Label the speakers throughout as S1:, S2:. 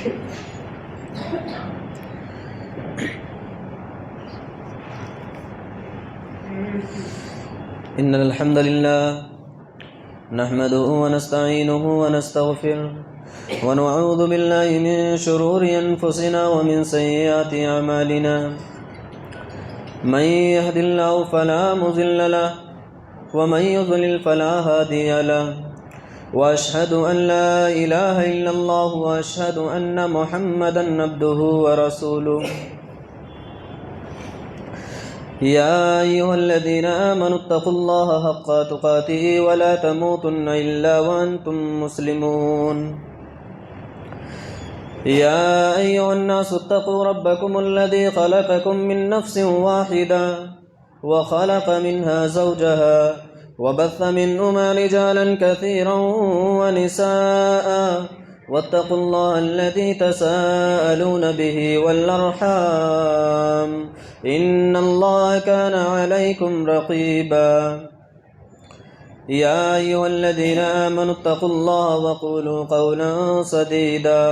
S1: إن الحمد لله نحمده ونستعينه ونستغفره ونعوذ بالله من شرور أنفسنا ومن سيئات أعمالنا. من يهد الله فلا مضل له ومن يضلل فلا هادي له، وأشهد أن لا إله إلا الله وأشهد أن محمدا عبده ورسوله. يا أيها الذين آمنوا اتقوا الله حق تقاته ولا تموتن إلا وأنتم مسلمون. يا أيها الناس اتقوا ربكم الذي خلقكم من نفس واحدة وخلق منها زوجها وبث منهما رجالا كثيرا ونساء، واتقوا الله الذي تساءلون به والأرحام إن الله كان عليكم رقيبا. يا أيها الذين آمنوا اتقوا الله وقولوا قولا سديدا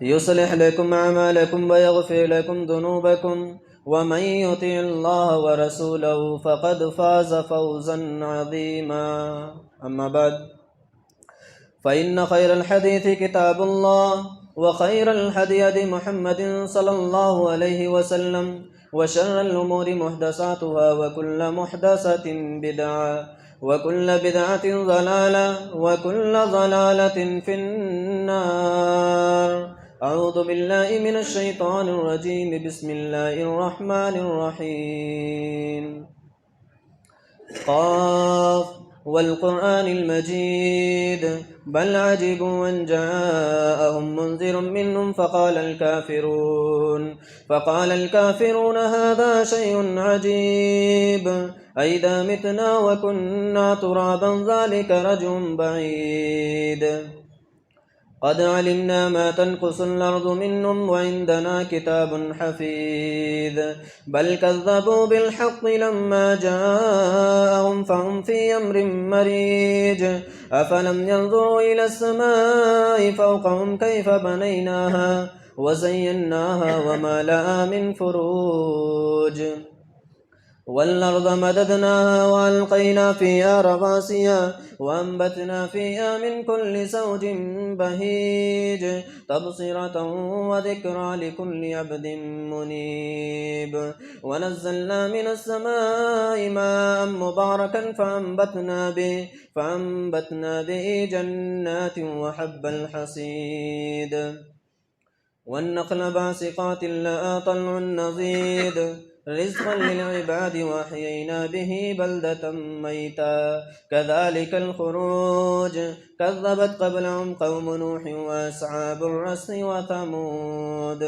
S1: يصلح لكم أعمالكم ويغفر لكم ذنوبكم، ومن يطع الله ورسوله فقد فاز فوزا عظيما. أما بعد، فإن خير الحديث كتاب الله، وخير الهدي هدي محمد صلى الله عليه وسلم، وشر الأمور محدثاتها، وكل محدثة بدعة، وكل بدعة ضلالة، وكل ضلالة في النار. أعوذ بالله من الشيطان الرجيم. بسم الله الرحمن الرحيم. قاف والقرآن المجيد بل عجبوا أن جاءهم منذر منهم فقال الكافرون هذا شيء عجيب أئذا متنا وكنا ترابا ذلك رجع بعيد. قد علمنا ما تنقص الأرض منهم وعندنا كتاب حفيظ بل كذبوا بالحق لما جاءهم فهم في أمر مريج. أفلم ينظروا إلى السماء فوقهم كيف بنيناها وزيناها وما لها من فروج. والأرض مددناها وألقينا فيها رواسي وأنبتنا فيها من كل زوج بهيج تبصرة وذكرى لكل عبد منيب. ونزلنا من السماء ماء مباركا فأنبتنا به جنات وحب الحصيد والنخل باسقات لها طلع نضيد رزقا للعباد وأحيينا به بلدة ميتا كذلك الخروج. كذبت قبلهم قوم نوح وأصحاب الرس وثمود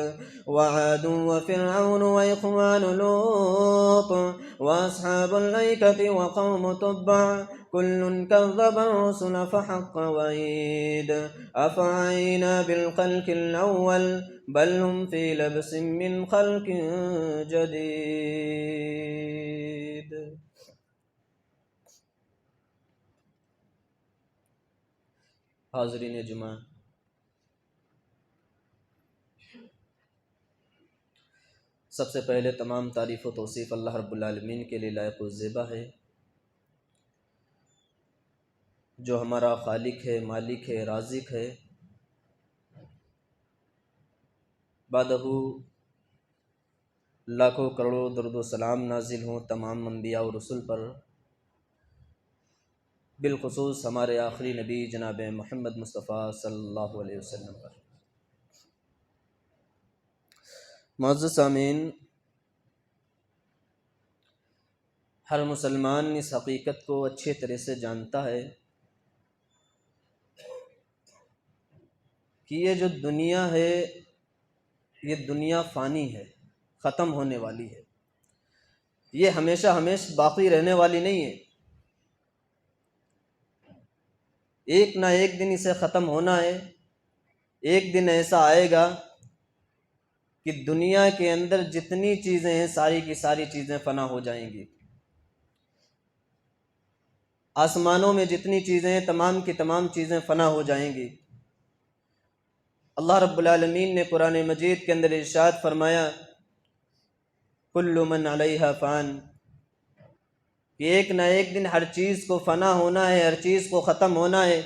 S1: وعاد وفرعون وإخوان لوط وأصحاب الأيكة وقوم تبع كل كذب الرسل فحق وعيد. أفعينا بالخلق الأول بل هم في لبس من خلق جديد. حاضرین جمعہ، سب سے پہلے تمام تعریف و توصیف اللہ رب العالمین کے لیے لائق و زیبا ہے، جو ہمارا خالق ہے، مالک ہے، رازق ہے. بعدہ لاکھوں کروڑوں درود و سلام نازل ہوں تمام انبیاء و رسل پر، بالخصوص ہمارے آخری نبی جناب محمد مصطفیٰ صلی اللہ علیہ وسلم پر. معزز سامعین، ہر مسلمان اس حقیقت کو اچھی طرح سے جانتا ہے کہ یہ جو دنیا ہے، یہ دنیا فانی ہے، ختم ہونے والی ہے. یہ ہمیشہ باقی رہنے والی نہیں ہے. ایک نہ ایک دن اسے ختم ہونا ہے. ایک دن ایسا آئے گا کہ دنیا کے اندر جتنی چیزیں ہیں ساری کی ساری چیزیں فنا ہو جائیں گی. آسمانوں میں جتنی چیزیں ہیں تمام کی تمام چیزیں فنا ہو جائیں گی. اللہ رب العالمین نے قرآن مجید کے اندر ارشاد فرمایا کل من علیہا فان، کہ ایک نہ ایک دن ہر چیز کو فنا ہونا ہے، ہر چیز کو ختم ہونا ہے۔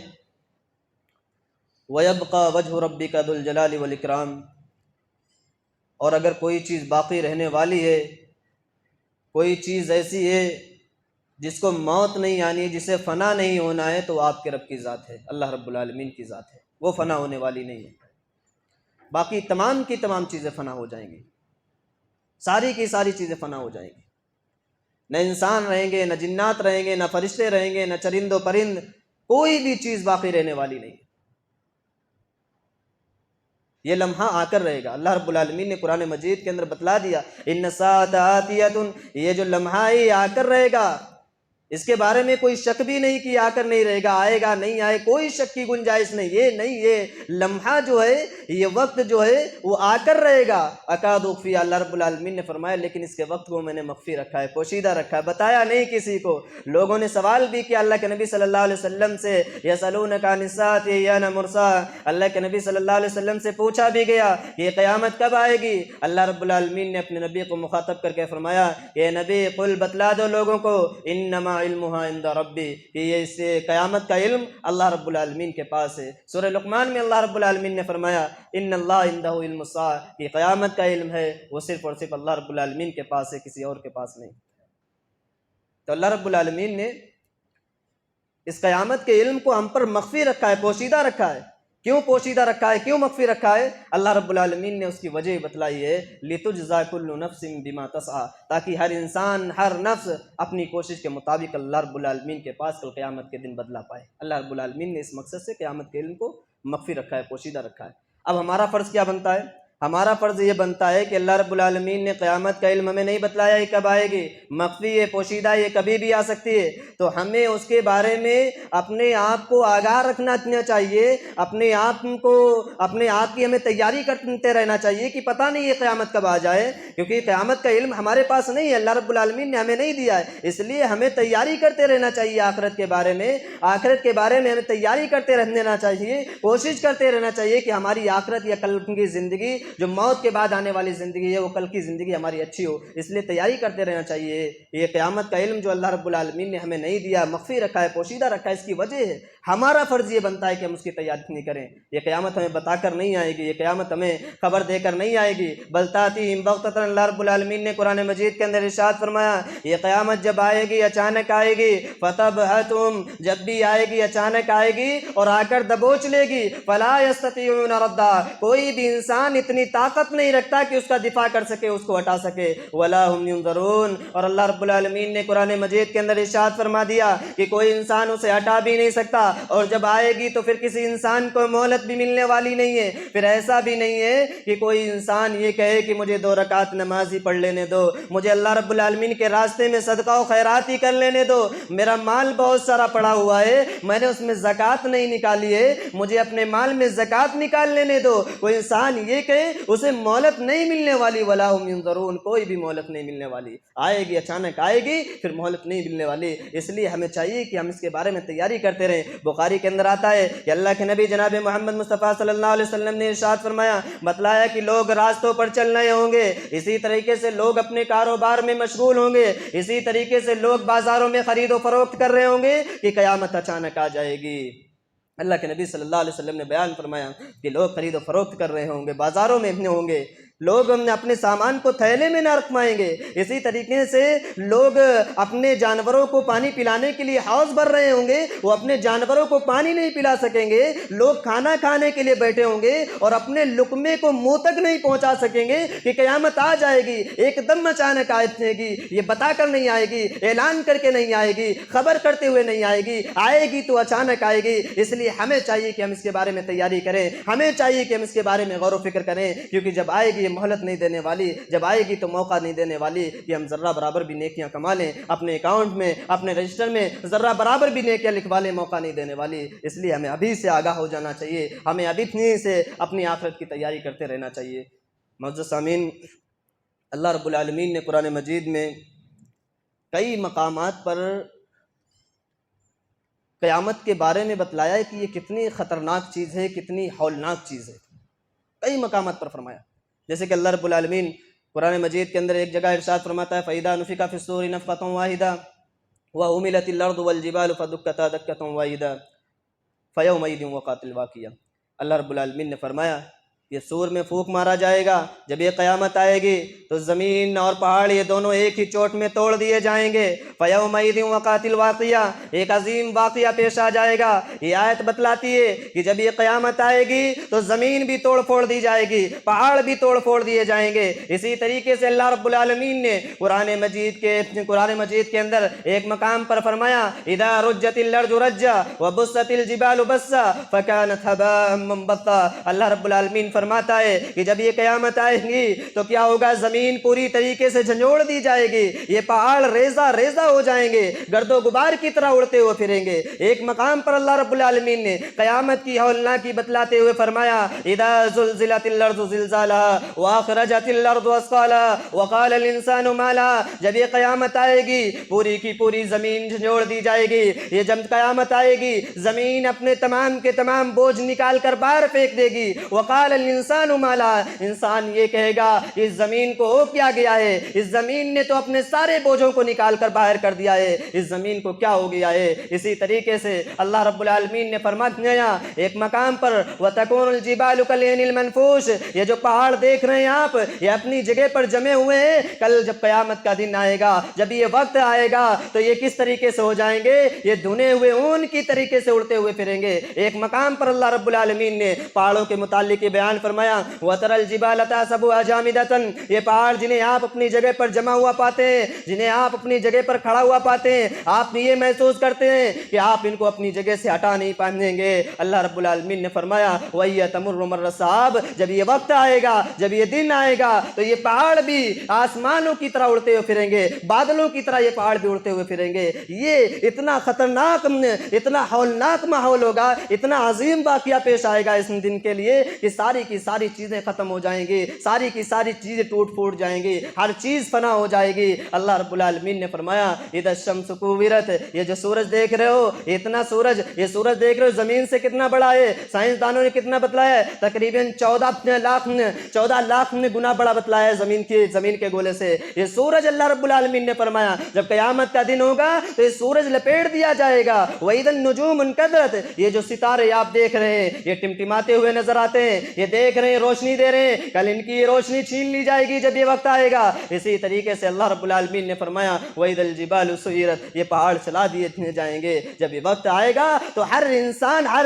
S1: وَيَبْقَى وَجْهُ رَبِّكَ ذُو الْجَلَالِ وَالْإِكْرَامِ، اور اگر کوئی چیز باقی رہنے والی ہے، کوئی چیز ایسی ہے جس کو موت نہیں آنی ہے، جسے فنا نہیں ہونا ہے، تو آپ کے رب کی ذات ہے، اللہ رب العالمین کی ذات ہے، وہ فنا ہونے والی نہیں ہے۔ باقی تمام کی تمام چیزیں فنا ہو جائیں گی، ساری کی ساری چیزیں فنا ہو جائیں گی، نہ انسان رہیں گے، نہ جنات رہیں گے، نہ فرشتے رہیں گے، نہ چرند و پرند، کوئی بھی چیز باقی رہنے والی نہیں ہے۔ یہ لمحہ آ کر رہے گا، اللہ رب العالمین نے قرآن مجید کے اندر بتلا دیا ان الساعۃ آتیۃ، یہ جو لمحہ ہے یہ آ کر رہے گا، اس کے بارے میں کوئی شک بھی نہیں کہ آ کر نہیں رہے گا، آئے گا نہیں آئے، کوئی شک کی گنجائش نہیں، یہ لمحہ جو ہے، یہ وقت جو ہے وہ آ کر رہے گا۔ اکاد اخفی، اللہ رب العالمین نے فرمایا لیکن اس کے وقت کو میں نے مخفی رکھا ہے، پوشیدہ رکھا ہے، بتایا نہیں کسی کو۔ لوگوں نے سوال بھی کیا اللہ کے نبی صلی اللہ علیہ وسلم سے، یسألونک عن الساعۃ ایان مرساہا، اللہ کے نبی صلی اللہ علیہ وسلم سے پوچھا بھی گیا کہ یہ قیامت کب آئے گی؟ اللہ رب العالمین نے اپنے نبی کو مخاطب کر کے فرمایا کہ نبی قل، بتلا دو لوگوں کو، انما علمها عند ربی، کہ یہ اس قیامت کا علم اللہ رب العالمین کے پاس ہے۔ سورہ لقمان میں اللہ رب العالمین نے فرمایا ان اللہ عنده علم الساعہ، کہ قیامت کا علم ہے وہ صرف اور صرف اللہ رب العالمین کے پاس ہے، کسی اور کے پاس نہیں۔ تو اللہ رب العالمین نے اس قیامت کے علم کو ہم پر مخفی رکھا ہے، پوشیدہ رکھا ہے۔ کیوں پوشیدہ رکھا ہے، کیوں مخفی رکھا ہے؟ اللہ رب العالمین نے اس کی وجہ بتلائی ہے، لِتُجْزَى كُلُّ نَفْسٍ بِمَا تَسْعَىٰ، تاکہ ہر انسان، ہر نفس اپنی کوشش کے مطابق اللہ رب العالمین کے پاس کل قیامت کے دن بدلہ پائے۔ اللہ رب العالمین نے اس مقصد سے قیامت کے علم کو مخفی رکھا ہے، پوشیدہ رکھا ہے۔ اب ہمارا فرض کیا بنتا ہے؟ ہمارا فرض یہ بنتا ہے کہ اللہ رب العالمین نے قیامت کا علم ہمیں نہیں بتلایا یہ کب آئے گی، مخفی ہے، پوشیدہ، یہ کبھی بھی آ سکتی ہے، تو ہمیں اس کے بارے میں اپنے آپ کو آگاہ رکھنا چاہیے، اپنے آپ کی ہمیں تیاری کرتے رہنا چاہیے کہ پتہ نہیں یہ قیامت کب آ جائے، کیونکہ قیامت کا علم ہمارے پاس نہیں ہے، اللہ رب العالمین نے ہمیں نہیں دیا ہے، اس لیے ہمیں تیاری کرتے رہنا چاہیے آخرت کے بارے میں ہمیں تیاری کرتے رہنا چاہیے، کوشش کرتے رہنا چاہیے کہ ہماری آخرت یا کل کی زندگی جو موت کے بعد آنے والی زندگی ہے وہ کل کی زندگی ہماری اچھی ہو، اس لیے تیاری کرتے رہنا چاہیے۔ یہ قیامت کا علم جو اللہ رب العالمین نے ہمیں نہیں دیا، مخفی رکھا ہے، پوشیدہ رکھا ہے، اس کی وجہ ہے ہمارا فرض یہ بنتا ہے کہ ہم اس کی تیاری نہیں کریں۔ یہ قیامت ہمیں بتا کر نہیں آئے گی، یہ قیامت ہمیں خبر دے کر نہیں آئے گی، بل تأتیہم بغتۃ، اللہ رب العالمین نے قرآن مجید کے اندر ارشاد فرمایا یہ قیامت جب آئے گی اچانک آئے گی، فتبہتہم، جب بھی آئے گی اچانک آئے گی اور آ کر دبوچ لے گی، فلا یستطیعون ردہ، کوئی بھی انسان اتنی طاقت نہیں رکھتا کہ اس کا دفاع کر سکے، اس کو ہٹا سکے، ولا هم ينظرون، اور اللہ رب العالمین نے قرآن مجید کے اندر ارشاد فرما دیا کہ کوئی انسان اسے ہٹا بھی نہیں سکتا، اور جب آئے گی تو پھر کسی انسان کو مہلت بھی ملنے والی نہیں ہے، پھر ایسا بھی نہیں ہے کہ کوئی انسان یہ کہے کہ مجھے 2 رکعت نماز ہی پڑھ لینے دو، مجھے اللہ رب العالمین کے راستے میں صدقہ و خیرات ہی کر لینے دو، میرا مال بہت سارا پڑا ہوا ہے، میں نے اس میں زکوٰۃ نہیں نکالی ہے، مجھے اپنے مال میں زکوٰۃ نکال لینے دو۔ کوئی انسان یہ کہے اسے مہلت نہیں ملنے والی، ولا هم ينظرون، کوئی بھی مہلت نہیں ملنے والی، آئے گی اچانک آئے گی، پھر مہلت نہیں ملنے والی، اس لیے ہمیں چاہیے کہ ہم اس کے بارے میں تیاری کرتے رہیں۔ بخاری کے اندر آتا ہے کہ اللہ کے نبی جناب محمد مصطفیٰ صلی اللہ علیہ وسلم نے ارشاد فرمایا، بتلایا کہ لوگ راستوں پر چل رہے ہوں گے، اسی طریقے سے لوگ اپنے کاروبار میں مشغول ہوں گے، اسی طریقے سے لوگ بازاروں میں خرید و فروخت کر رہے ہوں گے کہ قیامت اچانک آ جائے گی۔ اللہ کے نبی صلی اللہ علیہ وسلم نے بیان فرمایا کہ لوگ خرید و فروخت کر رہے ہوں گے، بازاروں میں ہوں گے، لوگ اپنے سامان کو تھیلے میں نہ رکھوائیں گے، اسی طریقے سے لوگ اپنے جانوروں کو پانی پلانے کے لیے حوض بھر رہے ہوں گے، وہ اپنے جانوروں کو پانی نہیں پلا سکیں گے، لوگ کھانا کھانے کے لیے بیٹھے ہوں گے اور اپنے لقمے کو منہ تک نہیں پہنچا سکیں گے کہ قیامت آ جائے گی، ایک دم اچانک آئے گی، یہ بتا کر نہیں آئے گی، اعلان کر کے نہیں آئے گی، خبر کرتے ہوئے نہیں آئے گی، آئے گی تو اچانک آئے گی، اس لیے ہمیں چاہیے کہ ہم اس کے بارے میں تیاری کریں، ہمیں چاہیے کہ ہم اس کے بارے میں غور و فکر کریں، کیونکہ جب آئے گی یہ مہلت نہیں دینے والی، جب آئے گی تو موقع نہیں دینے والی کہ ہم ذرہ برابر بھی نیکیاں کما لیں، اپنے اکاؤنٹ میں، اپنے رجسٹر میں ذرہ برابر بھی نیکیاں لکھوا لیں، موقع نہیں دینے والی، اس لیے ہمیں ابھی سے آگاہ ہو جانا چاہیے، ہمیں ابھی سے اپنی آخرت کی تیاری کرتے رہنا چاہیے۔ معزز سامعین، اللہ رب العالمین نے قرآن مجید میں کئی مقامات پر قیامت کے بارے میں بتلایا ہے کہ یہ کتنی خطرناک چیز ہے، کتنی ہولناک چیز ہے۔ کئی مقامات پر فرمایا، جیسے کہ اللہ رب العالمین قرآن مجید کے اندر ایک جگہ ارشاد فرماتا ہے فَإِذَا نُفِخَ فِي الصُّورِ نَفْخَةٌ وَاحِدَةٌ وَحُمِلَتِ الْأَرْضُ وَالْجِبَالُ فَدُكَّتَا دَكَّةً وَاحِدَةً فَيَوْمَئِذٍ وَقَعَتِ الْوَاقِعَةُ۔ اللہ رب العالمین نے فرمایا یہ سور میں پھونک مارا جائے گا، جب یہ قیامت آئے گی تو زمین اور پہاڑ یہ دونوں ایک ہی چوٹ میں توڑ دیے جائیں گے۔ فَيَوْمَئِذٍ وَقَعَتِ الْوَاقِعَةُ، ایک عظیم واقعہ پیش آ جائے گا۔ یہ آیت بتلاتی ہے کہ جب یہ قیامت آئے گی تو زمین بھی توڑ پھوڑ دی جائے گی، پہاڑ بھی توڑ پھوڑ دیے جائیں گے۔ اسی طریقے سے اللہ رب العالمین نے قرآن مجید کے اندر ایک مقام پر فرمایا اِذَا رُجَّتِ الْأَرْضُ رَجًّا وَبُسَّتِ الْجِبَالُ بَسًّا فَكَانَتْ هَبَاءً مُنبَثًّا۔ اللہ رب العالمین فرماتا ہے کہ جب یہ قیامت آئے گی تو کیا ہوگا، زمین پوری طریقے سے جھنجھوڑ دی جائے گی، یہ پہاڑ ریزہ ریزہ ہو جائیں گے، گرد و غبار کی طرح اڑتے ہوئے پھریں گے۔ ایک مقام پر اللہ رب العالمین نے قیامت کی ہولناکی بتلاتے ہوئے فرمایا اذا زلزلت الارض زلزالها واخرجت الارض اثقالها وقال الانسان ما لها۔ جب یہ قیامت آئے گی پوری کی پوری زمین جھنجھوڑ دی جائے گی۔ یہ جب قیامت آئے گی زمین اپنے تمام کے تمام بوجھ نکال کر باہر پھینک دے گی۔ وقال الانسان ما لها، انسان یہ کہے گا اس زمین کو ہو کیا گیا ہے، اس زمین نے تو اپنے سارے بوجھوں کو نکال کر باہر کر دیا ہے، اس زمین کو کیا ہو گیا ہے۔ اسی طریقے سے اللہ رب العالمین نے فرمایا ایک مقام پر وَتَكُونُ الْجِبَالُ كَالْعِهْنِ الْمَنْفُوشِ، یہ جو پہاڑ دیکھ رہے ہیں آپ یہ اپنی جگہ پر جمے ہوئے ہیں، کل جب قیامت کا دن آئے گا، جب یہ وقت آئے گا تو یہ کس طریقے سے ہو جائیں گے، یہ دھنے ہوئے اون کی طریقے سے اڑتے ہوئے پھریں گے۔ ایک مقام پر اللہ رب العالمین نے پہاڑوں کے متعلق یہ بیان فرمایا وَتَرَى الْجِبَالَ تَحْسَبُهَا جَامِدَةً، یہ پہاڑ جنہیں آپ اپنی جگہ پر جمع ہوا پاتے ہیں، جنہیں آپ اپنی جگہ پر کھڑا ہوا پاتے ہیں، آپ یہ محسوس کرتے ہیں کہ آپ ان کو اپنی جگہ سے ہٹا نہیں پائیں گے۔ اللہ رب العالمین نے فرمایا وَهِيَ تَمُرُّ مَرَّ السَّحَابِ، جب یہ وقت آئے گا، جب یہ دن آئے گا تو یہ پہاڑ بھی آسمانوں کی طرح اڑتے ہوئے پھریں گے، بادلوں کی طرح یہ پہاڑ بھی اڑتے ہوئے پھریں گے۔ یہ اتنا خطرناک، اتنا ہولناک ماحول ہوگا، اتنا عظیم واقعہ پیش آئے گا اس دن کے لیے کہ ساری کی ساری چیزیں ختم ہو جائیں گی، ساری کی ساری چیزیں ٹوٹ پھوٹ جائیں گی، ہر چیز فنا ہو جائے گی۔ اللہ رب العالمین نے فرمایا اذا الشمس کوورت، یہ جو سورج دیکھ رہے ہو، اتنا سورج، یہ سورج دیکھ رہے ہو زمین سے کتنا بڑا ہے، سائنسدانوں نے کتنا بتلایا ہے، تقریباً 14 لاکھ گنا بڑا بتلایا ہے زمین کے گولے سے یہ سورج۔ اللہ رب العالمین نے فرمایا جب قیامت کا دن ہوگا تو یہ سورج لپیٹ دیا جائے گا۔ وَإِذَا النُّجُومُ انْكَدَرَتْ، یہ جو ستارے آپ دیکھ رہے ہیں یہ ٹمٹماتے ہوئے نظر آتے ہیں، یہ دیکھ رہے ہیں روشنی دے رہے ہیں، کل ان کی روشنی چھین لی جائے گی جب یہ وقت آئے گا۔ اسی طریقے سے اللہ رب العالمین نے فرمایا وَإِذَا الْجِبَالُ سُيِّرَتْ، یہ پہاڑ چلا دیے جائیں گے۔ جب یہ وقت آئے گا تو ہر انسان ہر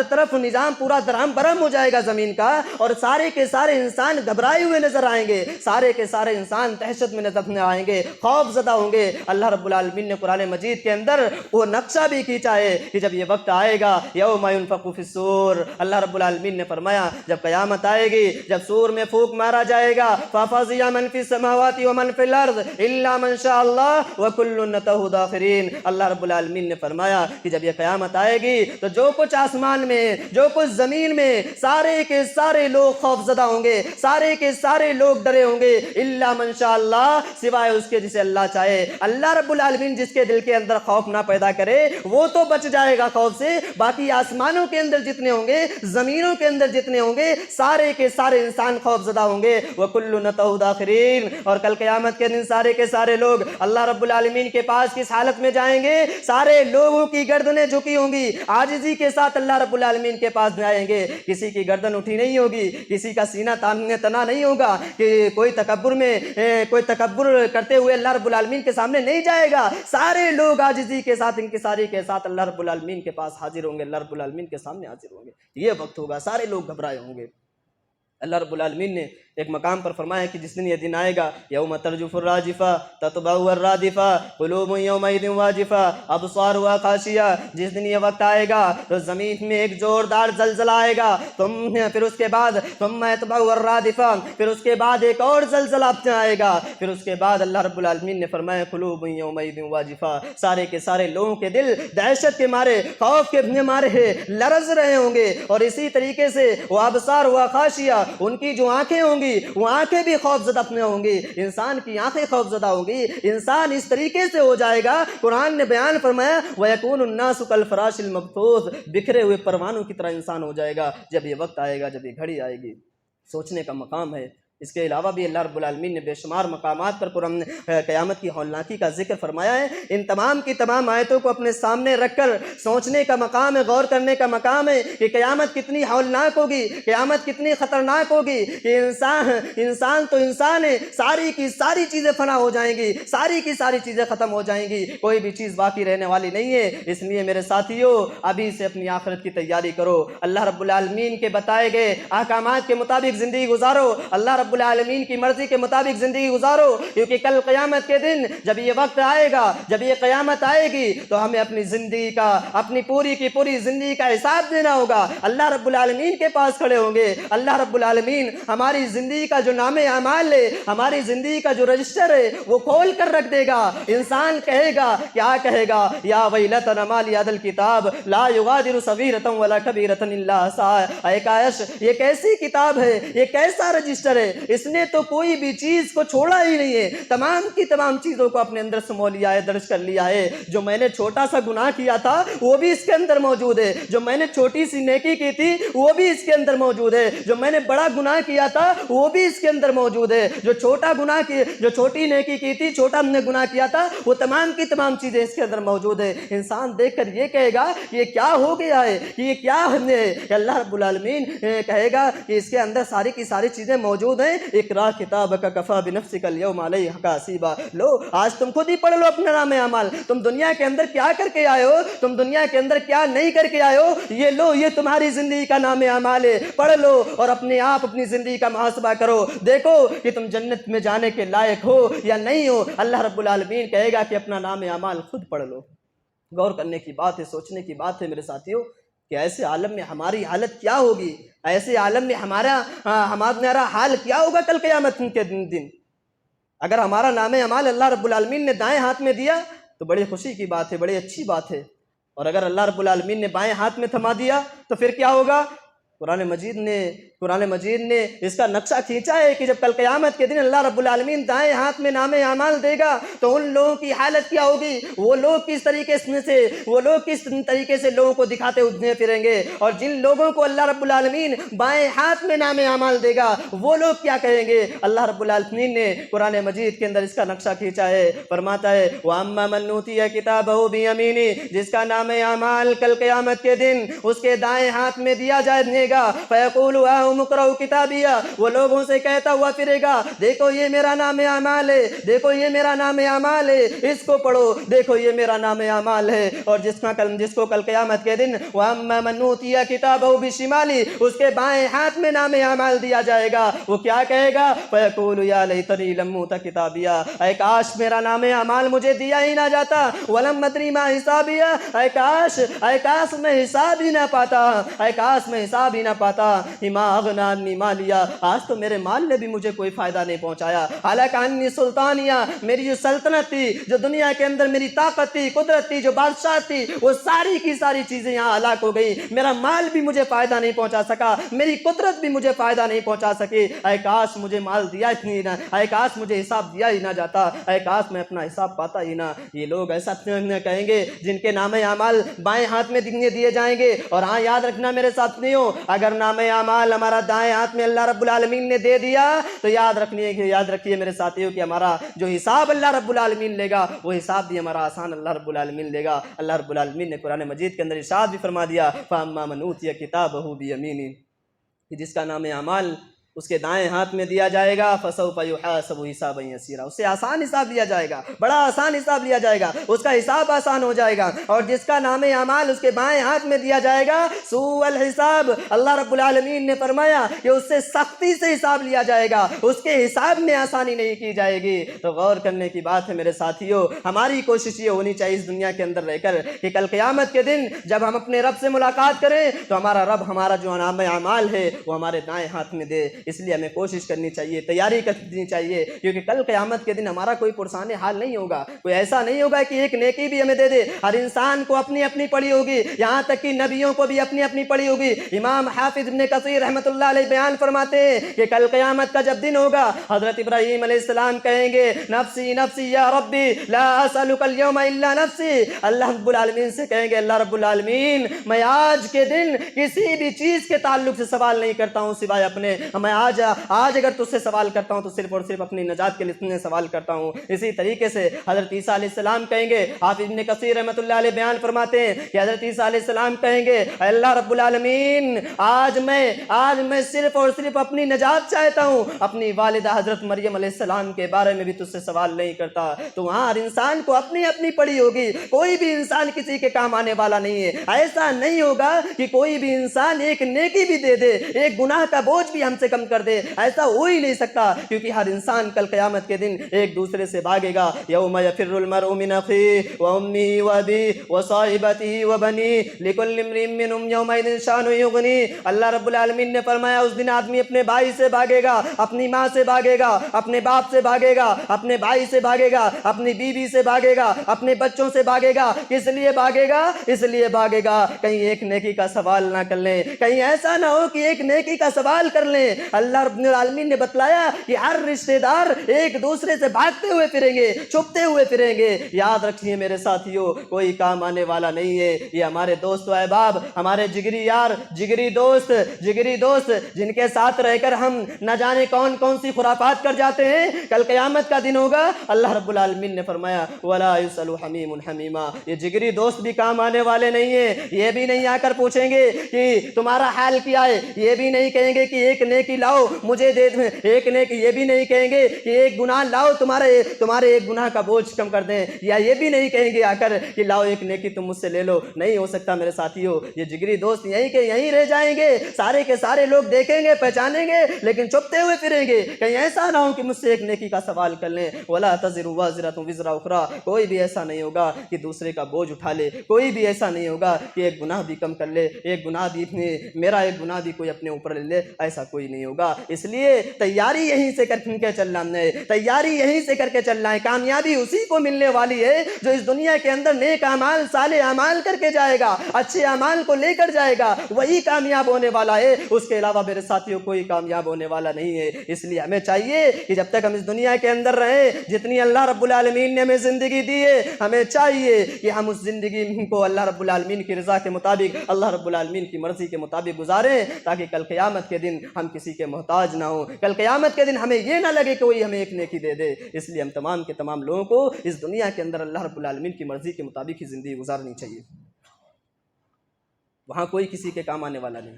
S1: طرف نظام پورا درہم برہم ہو جائے گا زمین کا، اور سارے کے سارے انسان گھبرائے ہوئے نظر آئیں گے، سارے کے سارے انسان دہشت میں نظر آئیں گے، خوف زدہ ہوں گے۔ اللہ رب العالمین نے قرآن مجید کے اندر وہ نقشہ بھی کھینچا ہے کہ جب یہ وقت آئے گا یوم ينفخ فی الصور، اللہ رب العالمین نے فرمایا جب قیامت آئے گی، جب سور میں پھونک مارا جائے گا فَفَزِعَ مَن فِي السَّمَاوَاتِ وَمَن فِي الْأَرْضِ إِلَّا مَن شَاءَ اللَّهُ وَكُلٌّ أَتَوْهُ دَاخِرِينَ۔ اللہ رب العالمین نے فرمایا کہ جب یہ قیامت آئے گی تو جو کچھ آسمان میں جو کچھ زمین میں سارے کے سارے لوگ خوف زدہ ہوں گے، سارے کے سارے لوگ ڈرے ہوں گے، إِلَّا مَن شَاءَ اللَّهُ، سوائے اس کے جسے اللہ چاہے۔ اللہ رب العالمین جس کے دل کے اندر خوف نہ پیدا کرے وہ تو بچ جائے گا خوف سے، باقی آسمانوں کے اندر جتنے ہوں گے، زمینوں کے اندر جتنے ہوں گے، سارے کے سارے انسان خوف زدہ ہوں گے۔ وَكُلٌّ أَتَوْهُ دَاخِرِينَ، اور کل قیامت کے دن سارے کے سارے لوگ اللہ رب العالمین کے پاس کس حالت میں جائیں گے؟ سارے لوگوں کی گردنیں جھکی ہوں گی، عاجزی کے ساتھ اللہ رب العالمین کے پاس جائیں گے۔ کسی کی گردن اٹھی نہیں ہوگی، کسی کا سینہ تنا نہیں ہوگا کہ کوئی تکبر کرتے ہوئے اللہ رب العالمین کے سامنے نہیں جائے گا۔ سارے لوگ عاجزی کے ساتھ انکساری کے ساتھ اللہ رب العالمین کے پاس حاضر ہوں گے، اللہ رب العالمین کے سامنے حاضر ہوں گے۔ یہ وقت ہوگا، سارے لوگ گھبرائے ہوں گے۔ اللہ رب العالمین نے ایک مقام پر فرمایا کہ جس دن یہ دن آئے گا یوم ترجف الراجفہ تتبعها الرادفہ قلوب یومئذ واجفہ ابصارها خاشعہ، جس دن یہ وقت آئے گا تو زمین میں ایک زوردار زلزلہ آئے گا، پھر اس کے بعد ثم يتبعها الرادفہ، پھر اس کے بعد ایک اور زلزلہ آئے گا، پھر اس کے بعد اللہ رب العالمین نے فرمایا قلوب یومئذ واجفہ، سارے کے سارے لوگوں کے دل دہشت کے مارے، خوف کے مارے لرز رہے ہوں گے۔ اور اسی طریقے سے وابصارها خاشعہ، ان کی جو آنکھیں ہوں گی وہ آنکھیں بھی خوف زدہ اپنے ہوں گی، انسان کی آنکھیں خوف زدہ ہوں گی، انسان اس طریقے سے ہو جائے گا۔ قرآن نے بیان فرمایا وَيَكُونُ النَّاسُ كَالْفَرَاشِ الْمَبْثُوثِ، بکھرے ہوئے پروانوں کی طرح انسان ہو جائے گا جب یہ وقت آئے گا، جب یہ گھڑی آئے گی۔ سوچنے کا مقام ہے۔ اس کے علاوہ بھی اللہ رب العالمین نے بے شمار مقامات پر قیامت کی ہولناکی کا ذکر فرمایا ہے۔ ان تمام کی تمام آیتوں کو اپنے سامنے رکھ کر سوچنے کا مقام ہے، غور کرنے کا مقام ہے کہ قیامت کتنی ہولناک ہوگی، قیامت کتنی خطرناک ہوگی کہ انسان تو انسان ہے، ساری کی ساری چیزیں فنا ہو جائیں گی، ساری کی ساری چیزیں ختم ہو جائیں گی، کوئی بھی چیز باقی رہنے والی نہیں ہے۔ اس لیے میرے ساتھیوں ابھی سے اپنی آخرت کی تیاری کرو، اللہ رب العالمین کے بتائے گئے احکامات کے مطابق زندگی گزارو، اللہ رب العالمین کی مرضی کے مطابق زندگی گزارو، کیونکہ کل قیامت کے دن جب یہ وقت آئے گا، جب یہ قیامت آئے گی تو ہمیں اپنی زندگی کا، اپنی پوری کی پوری زندگی کا حساب دینا ہوگا۔ اللہ رب العالمین کے پاس کھڑے ہوں گے، اللہ رب العالمین ہماری زندگی کا جو نام اعمال ہے، ہماری زندگی کا جو رجسٹر ہے وہ کھول کر رکھ دے گا۔ انسان کہے گا، کیا کہے گا؟ یا ویلتنا ما لی هذا الکتاب لا یغادر صغیرۃ ولا کبیرۃ الا احصاها، اے کاش یہ کیسی کتاب ہے، یہ کیسا رجسٹر ہے، اس نے تو کوئی بھی چیز کو چھوڑا ہی نہیں ہے، تمام کی تمام چیزوں کو اپنے اندر سمو لیا ہے، درج کر لیا ہے۔ جو میں نے چھوٹا سا گناہ کیا تھا وہ بھی اس کے اندر موجود ہے، جو میں نے چھوٹی سی نیکی کی تھی وہ بھی اس کے اندر موجود ہے، جو میں نے بڑا گناہ کیا تھا وہ بھی اس کے اندر موجود ہے، جو چھوٹا گناہ کی، جو چھوٹی نیکی کی تھی، چھوٹا ہم نے گناہ کیا تھا، وہ تمام کی تمام چیزیں اس کے اندر موجود ہے۔ انسان دیکھ کر یہ کہے گا کہ یہ کیا ہو گیا ہے، کہ یہ کیا ہے، کہ اللہ رب العالمین کہے گا کہ اس کے اندر ساری کی ساری چیزیں موجود ہیں۔ اقرا کتابک کفا بنفسک اليوم علیک حسیبا، لو آج تم خود ہی پڑھ لو اپنا نام اعمال، تم دنیا کے اندر کیا کر کے آئے ہو، تم دنیا کے اندر کیا نہیں کر کے آئے ہو، یہ لو، یہ تمہاری زندگی کا نام اعمال ہے، پڑھ لو اور اپنے آپ اپنی زندگی کا محاسبہ کرو، دیکھو کہ تم جنت میں جانے کے لائق ہو یا نہیں ہو۔ اللہ رب العالمین کہے گا کہ اپنا نام اعمال خود پڑھ لو۔ غور کرنے کی بات ہے، سوچنے کی بات ہے میرے ساتھیوں کہ ایسے عالم میں ہماری حالت کیا ہوگی، ایسے عالم میں ہمارا حال کیا ہوگا کل قیامت کے دن۔ اگر ہمارا نام اعمال اللہ رب العالمین نے دائیں ہاتھ میں دیا تو بڑی خوشی کی بات ہے، بڑی اچھی بات ہے، اور اگر اللہ رب العالمین نے بائیں ہاتھ میں تھما دیا تو پھر کیا ہوگا؟ قرآن مجید نے اس کا نقشہ کھینچا ہے کہ جب کل قیامت کے دن اللہ رب العالمین دائیں ہاتھ میں نام اعمال دے گا تو ان لوگوں کی حالت کیا ہوگی، وہ لوگ کس طریقے سے لوگوں کو دکھاتے ہوئے پھریں گے، اور جن لوگوں کو اللہ رب العالمین بائیں ہاتھ میں نام اعمال دے گا وہ لوگ کیا کہیں گے۔ اللہ رب العالمین نے قرآن مجید کے اندر اس کا نقشہ کھینچا ہے، فرماتا ہے وَأَمَّا مَنْ أُوتِيَ كِتَابَهُ بِيَمِينِهِ، جس کا نام اعمال کل قیامت کے دن اس کے دائیں ہاتھ میں دیا جائے گا، فَيَقُولُ هَاؤُمُ اقْرَءُوا كِتَابِيَهْ، وہ لوگوں سے کہتا ہوا پھرے گا دیکھو یہ میرا نام اعمال ہے، دیکھو یہ میرا نام اعمال ہے، اس کو پڑھو، دیکھو یہ میرا نام اعمال ہے۔ اور جس کو کل قیامت کے دن وَأَمَّا مَنْ أُوتِيَ كِتَابَهُ بِشِمَالِهِ، اس کے بائیں ہاتھ میں نام اعمال دیا جائے گا، وہ کیا کہے گا؟ فَيَقُولُ يَا لَيْتَنِي لَمْ أُوتَ كِتَابِيَهْ، اے کاش میرا نام اعمال مجھے دیا ہی نہ جاتا، وَلَمْ أَدْرِ مَا حِسَابِيَهْ، اے کاش میں حساب ہی نہ پاتا، اے کاش میں حساب ہی نہ پاتا، مَا أَغْنَىٰ عَنِّي مَالِيَهْ، آج تو میرے مال نے بھی مجھے کوئی فائدہ نہیں پہنچایا، هَلَكَ عَنِّي سُلْطَانِيَهْ، میری جو سلطنت تھی، جو دنیا کے اندر میری طاقت تھی، قدرت تھی، جو بادشاہ تھی، وہ ساری کی ساری چیزیں یہاں ہلاک ہو گئی، میرا مال بھی مجھے فائدہ نہیں پہنچا سکا، میری قدرت بھی مجھے فائدہ نہیں پہنچا سکی، اے کاش مجھے مال دیا ہی نہ، اے کاش مجھے حساب دیا ہی نہ جاتا، اے کاش میں اپنا حساب پاتا ہی نہ۔ یہ لوگ ایسا کہیں گے جن کے نام اعمال بائیں ہاتھ میں دیے جائیں گے، اور ہاں یاد رکھنا میرے ساتھیوں، اگر نام اعمال ہمارا دائیں ہاتھ میں اللہ رب العالمین نے دے دیا تو یاد رکھیے میرے ساتھیوں کہ ہمارا جو حساب اللہ رب العالمین لے گا وہ حساب بھی ہمارا آسان اللہ رب العالمین لے گا۔ اللہ رب العالمین نے قرآن مجید کے اندر ارشاد بھی فرما دیا فَأَمَّا مَنْ أُوتِيَ كِتَابَهُ بِيَمِينِهِ، کہ جس کا نام اعمال اس کے دائیں ہاتھ میں دیا جائے گا فَسَوْفَ يُحَاسَبُ حِسَابًا يَسِيرًا، اس سے آسان حساب لیا جائے گا، بڑا آسان حساب لیا جائے گا، اس کا حساب آسان ہو جائے گا۔ اور جس کا نام اعمال اس کے بائیں ہاتھ میں دیا جائے گا سوء الحساب، اللہ رب العالمین نے فرمایا کہ اس سے سختی سے حساب لیا جائے گا، اس کے حساب میں آسانی نہیں کی جائے گی۔ تو غور کرنے کی بات ہے میرے ساتھیوں، ہماری کوشش یہ ہونی چاہیے اس دنیا کے اندر رہ کر کہ کل قیامت کے دن جب ہم اپنے رب سے ملاقات کریں تو ہمارا رب ہمارا جو نام اعمال ہے وہ ہمارے دائیں ہاتھ میں دے، اس لیے ہمیں کوشش کرنی چاہیے، تیاری کرنی چاہیے، کیونکہ کل قیامت کے دن ہمارا کوئی پرسان حال نہیں ہوگا، کوئی ایسا نہیں ہوگا کہ ایک نیکی بھی ہمیں دے دے، ہر انسان کو اپنی اپنی پڑی ہوگی، یہاں تک کہ نبیوں کو بھی اپنی اپنی پڑی ہوگی۔ امام حافظ ابن کثیر رحمۃ اللہ علیہ بیان فرماتے ہیں کہ کل قیامت کا جب دن ہوگا، حضرت ابراہیم علیہ السلام کہیں گے نفسی نفسی یا ربی لا اسألک اليوم الا نفسی، اللہ رب العالمین سے کہیں گے اللہ رب العالمین میں آج کے دن کسی بھی چیز کے تعلق سے سوال نہیں کرتا ہوں سوائے اپنے، میں آج اگر تجھ سے سوال کرتا ہوں تو صرف اور صرف اپنی نجات کے لیے سوال کرتا ہوں۔ اسی طریقے سے حضرت عیسیٰ علیہ السلام کہیں گے، حافظ ابن کثیر رحمۃ اللہ علیہ بیان فرماتے ہیں کہ حضرت عیسیٰ علیہ السلام کہیں گے اے اللہ رب العالمین آج میں صرف اور صرف اپنی نجات چاہتا ہوں، اپنی والدہ حضرت مریم علیہ السلام کے بارے میں بھی تجھ سے سوال نہیں کرتا۔ تو وہاں ہر انسان کو اپنی اپنی پڑی ہوگی، کوئی بھی انسان کسی کے کام آنے والا نہیں ہے۔ ایسا نہیں ہوگا کہ کوئی بھی انسان ایک نیکی بھی دے دے، ایک گناہ کا بوجھ بھی ہم سے کم کر دے، ایسا ہو ہی نہیں سکتا، کیونکہ ہر انسان کل قیامت کے دن ایک دوسرے سے بھاگے گا۔ یوم یفر المرء من اخیہ وامہ وابیہ وصاحبتہ وبنیہ لکل امرئ منہم یومئذ شأن یغنیہ۔ اللہ رب العالمین نے فرمایا اس دن آدمی اپنے بھائی سے بھاگے گا، اپنی ماں سے بھاگے گا، اپنے باپ سے بھاگے گا، اپنے بھائی سے بھاگے گا، اپنی بیوی سے بھاگے گا، اپنے بچوں سے بھاگے گا۔ کس لیے بھاگے گا؟ اس لیے بھاگے گا کہیں ایک نیکی کا سوال نہ کر لیں، کہیں ایسا نہ ہو کہ ایک نیکی کا سوال کر لیں۔ اللہ رب العالمین نے بتلایا کہ ہر رشتہ دار ایک دوسرے سے بھاگتے ہوئے پھریں گے، چھپتے ہوئے پھریں گے۔ یاد رکھیے میرے ساتھیوں، کوئی کام آنے والا نہیں ہے۔ یہ ہمارے دوست و احباب، ہمارے جگری یار، جگری دوست جن کے ساتھ رہ کر ہم نہ جانے کون کون سی خرافات کر جاتے ہیں، کل قیامت کا دن ہوگا اللہ رب العالمین نے فرمایا وَلَا يُسْأَلُ حَمِيمٌ حَمِيمًا، یہ جگری دوست بھی کام آنے والے نہیں ہیں۔ یہ بھی نہیں آ کر پوچھیں گے کہ تمہارا حال کیا ہے، یہ بھی نہیں کہیں گے کہ ایک نیکی لاؤ مجھے دے دیں، ایک نیکی، یہ بھی نہیں کہیں گے کہ ایک گناہ لاؤ تمہارے ایک گناہ کا بوجھ کم کر دیں، یا یہ بھی نہیں کہیں گے آ کر کہ لاؤ ایک نیکی تم مجھ سے لے لو۔ نہیں ہو سکتا میرے ساتھیوں، یہ جگری دوست یہیں کے یہیں رہ جائیں گے، سارے کے سارے لوگ دیکھیں گے پہچانیں گے لیکن چھپتے ہوئے پھریں گے، کہیں ایسا نہ ہو کہ مجھ سے ایک نیکی کا سوال کر لیں۔ وَلَا تَزِرُ وَازِرَةٌ وِزْرَ أُخْرَىٰ، کوئی بھی ایسا نہیں ہوگا کہ دوسرے کا بوجھ اٹھا لے، کوئی بھی ایسا نہیں ہوگا کہ ایک گناہ بھی کم کر لے، ایک گناہ بھی میرا ایک گناہ بھی کوئی اپنے اوپر لے لے، ایسا کوئی نہیں ہوگا۔ اس لیے تیاری یہیں سے کر کے چلنا ہے، تیاری یہیں سے کر کے چلنا ہے۔ کامیابی اسی کو ملنے والی ہے جو اس دنیا کے اندر نیک اعمال، صالح اعمال کر کے جائے گا، اچھے اعمال کو لے کر جائے گا، وہی کامیاب ہونے والا ہے۔ اس کے علاوہ میرے ساتھیوں کوئی کامیاب ہونے والا نہیں ہے۔ اس لیے ہمیں چاہیے کہ جب تک ہم اس دنیا کے اندر رہیں، جتنی اللہ رب العالمین نے ہمیں زندگی دی ہے، ہمیں چاہیے کہ ہم اس زندگی کو اللہ رب العالمین کی رضا کے مطابق، اللہ رب العالمین کی مرضی کے مطابق گزاریں، تاکہ کل قیامت کے دن ہم کسی کے محتاج نہ ہوں، کل قیامت کے دن ہمیں یہ نہ لگے کہ کوئی ہمیں ایک نیکی دے دے۔ اس لیے ہم تمام کے تمام لوگوں کو اس دنیا کے اندر اللہ رب العالمین کی مرضی کے مطابق ہی زندگی گزارنی چاہیے۔ وہاں کوئی کسی کے کام آنے والا نہیں،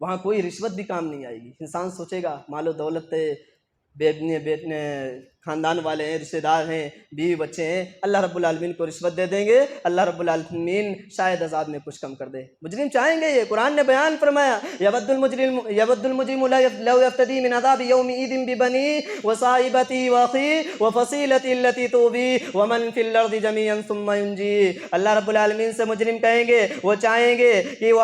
S1: وہاں کوئی رشوت بھی کام نہیں آئے گی۔ انسان سوچے گا مال و دولت ہے، بیٹنے خاندان والے ہیں، رشتہ دار ہیں، بیوی بچے ہیں، اللہ رب العالمین کو رشوت دے دیں گے، اللہ رب العالمین شاید عذاب میں کچھ کم کر دے۔ مجرم چاہیں گے، یہ قرآن نے بیان فرمایا یود المجرم لو یفتدی من عذاب یومئذ ببنیہ وصاحبتہ واخیہ وفصیلتہ التی تؤویہ ومن فی الارض جمیعا ثم ینجیہ۔ اللہ رب العالمین سے مجرم کہیں گے، وہ چاہیں گے کہ وہ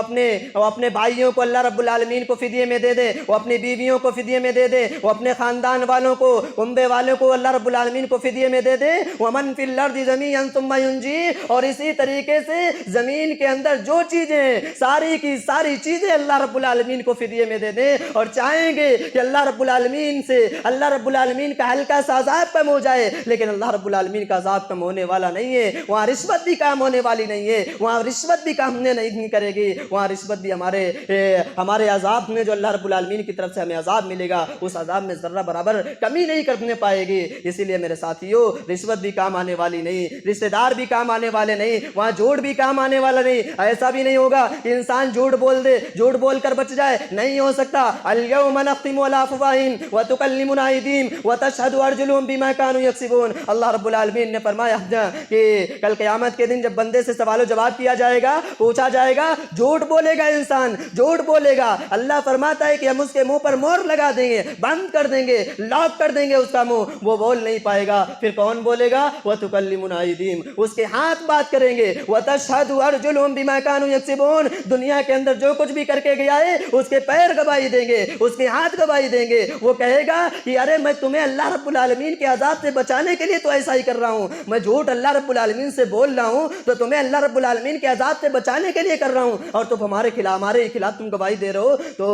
S1: اپنے بھائیوں کو اللہ رب العالمین کو فدیے میں دے دیں، وہ اپنی بیویوں کو فدیے میں دے دیں، وہ اپنے خاندان والوں کو، کنبے والوں کو اللہ رب العالمین کو فدیے میں دے دے۔ ومن فی الارض جمیعا ثم ینجیہ، اور اسی طریقے سے زمین کے اندر جو چیزیں ہیں ساری کی ساری چیزیں اللہ رب العالمین کو فدیے میں دے دیں، اور چاہیں گے کہ اللہ رب العالمین کا ہلکا سا عذاب کم ہو جائے، لیکن اللہ رب العالمین کا عذاب کم ہونے والا نہیں ہے۔ وہاں رشوت بھی کام ہونے والی نہیں ہے، وہاں رشوت بھی کام نہیں کرے گی، وہاں رشوت بھی ہمارے عذاب میں جو اللہ رب العالمین کی طرف سے ہمیں عذاب ملے گا، اس عذاب میں ذرہ برابر کمی نہیں کرنے پائے گی۔ اسی لیے میرے ساتھیوں، رشوت بھی کام آنے والی نہیں، رشتہ دار بھی کام آنے والے نہیں، وہاں جھوٹ بھی کام آنے والا نہیں۔ ایسا بھی نہیں ہوگا کہ انسان جھوٹ بول دے، جھوٹ بول کر بچ جائے، نہیں ہو سکتا۔ الیوم نختم علی افواہہم وتکلمنا ایدیہم وتشہد ارجلہم بما کانوا یکسبون۔ اللہ رب العالمین نے فرمایا کہ کل قیامت کے دن جب بندے سے سوال و جواب کیا جائے گا، پوچھا جائے گا، جھوٹ بولے گا انسان، جھوٹ بولے گا، اللہ فرماتا ہے کہ ہم اس کے منہ پر مہر لگا دیں گے، بند کر دیں گے، لاک کر دیں گے اس کا منہ، وہ بول نہیں پائے گا، پھر کون بولے گا؟ وَتُكَلِّمُنَا أَيْدِيهِمْ، اس کے ہاتھ بات کریں گے، وَتَشْهَدُ أَرْجُلُهُمْ بِمَا كَانُوا يَكْسِبُونَ، دنیا کے اندر جو کچھ بھی کر کے گیا ہے اس کے پیر گواہی دیں گے، اس کے ہاتھ گواہی دیں گے، وہ کہے گا کہ ارے میں تمہیں اللہ رب العالمین کے عذاب سے بچانے کے لیے تو ایسا ہی کر رہا ہوں، میں جھوٹ اللہ رب العالمین سے بول رہا ہوں تو تمہیں اللہ رب العالمین کے عذاب سے بچانے کے لیے کر رہا ہوں، اور تم ہمارے خلاف تم گواہی دے رہے ہو۔ تو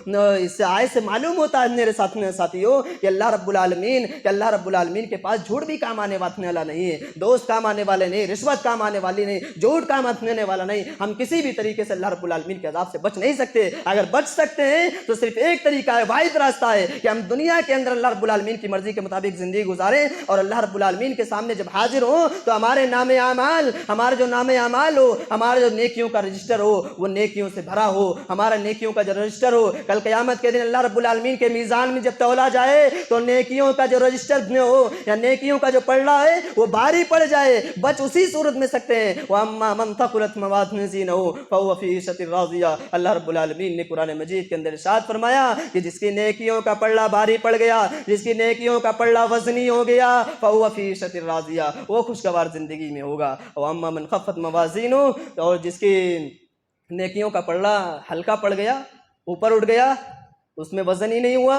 S1: اس سے آیت سے معلوم ہوتا ہے میرے ساتھیوں کہ اللہ رب العالمین کے پاس جھوٹ بھی کام آنے والا نہیں ہے، دوست کام آنے والے نہیں، رشوت کام آنے والی نہیں، جھوٹ کام آنے والا نہیں۔ ہم کسی بھی طریقے سے اللہ رب العالمین کے عذاب سے بچ نہیں سکتے، اگر بچ سکتے ہیں تو صرف ایک طریقہ ہے، واحد راستہ ہے کہ ہم دنیا کے اندر اللہ رب العالمین کی مرضی کے مطابق زندگی گزاریں، اور اللہ رب العالمین کے سامنے جب حاضر ہوں تو ہمارے نام اعمال ہو، ہمارے جو نیکیوں کا رجسٹر ہو وہ نیکیوں سے بھرا ہو، ہمارا نیکیوں کا جو رجسٹر ہو، کل قیامت کے دن اللہ رب العالمین کے میزان میں جب تولا جائے تو نیکیوں کا جو رجسٹر ہو یا نیکیوں کا جو پلڑا ہے وہ بھاری پڑ جائے، بچ اسی صورت میں سکتے ہیں۔ وَأَمَّا مَنْ ثَقُلَتْ مَوَازِينُهُ فَهُوَ فِي عِيشَةٍ رَاضِيَةٍ، اللہ رب العالمین نے قرآن مجید کے اندر ارشاد فرمایا کہ جس کی نیکیوں کا پلڑا بھاری پڑ گیا، جس کی نیکیوں کا پلڑا وزنی ہو گیا، فَهُوَ فِي عِيشَةٍ رَاضِيَةٍ، وہ خوشگوار زندگی میں ہوگا۔ وَأَمَّا مَنْ خَفَّتْ مَوَازِينُهُ، اور جس کی نیکیوں کا پلڑا ہلکا پڑ گیا، اوپر اٹھ گیا، اس میں وزن ہی نہیں ہوا،